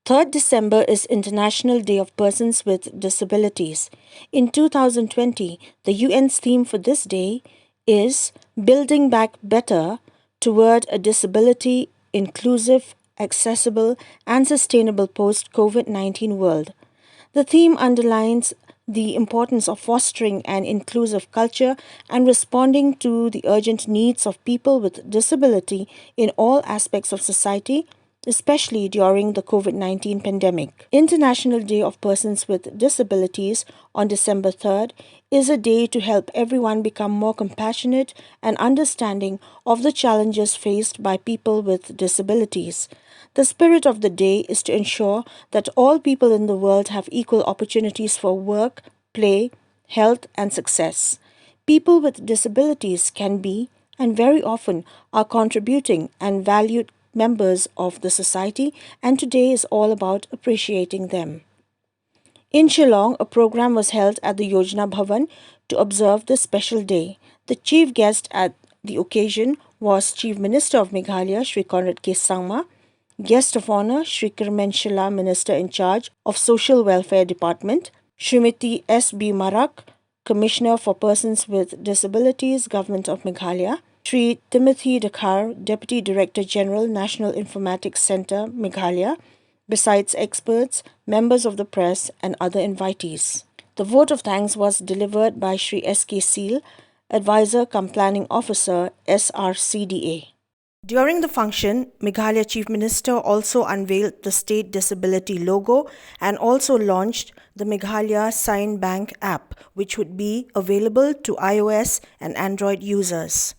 3rd December is International Day of Persons with Disabilities. In 2020, the UN's theme for this day is Building Back Better toward a Disability Inclusive, Accessible and Sustainable Post-COVID-19 World. The theme underlines the importance of fostering an inclusive culture and responding to the urgent needs of people with disability in all aspects of society, especially during the COVID-19 pandemic. International Day of Persons with Disabilities on December 3rd is a day to help everyone become more compassionate and understanding of the challenges faced by people with disabilities. The spirit of the day is to ensure that all people in the world have equal opportunities for work, play, health, and success. People with disabilities can be, and very often are contributing and valued members of the society, and today is all about appreciating them. In Shillong, a program was held at the Yojna Bhavan to observe this special day. The chief guest at the occasion was Chief Minister of Meghalaya, Shri Conrad K Sangma, Guest of Honour, Shri Kyrmen Shylla, Minister in charge of Social Welfare Department, Smti S B Marak, Commissioner for Persons with Disabilities, Government of Meghalaya, Shri Timothy Dkhar, Deputy Director General, National Informatics Centre, Meghalaya, besides experts, members of the press and other invitees. The vote of thanks was delivered by Shri S K Seal, Advisor-cum-planning Officer, SRCDA. During the function, Meghalaya Chief Minister also unveiled the state disability logo and also launched the Meghalaya Sign Bank app, which would be available to iOS and Android users.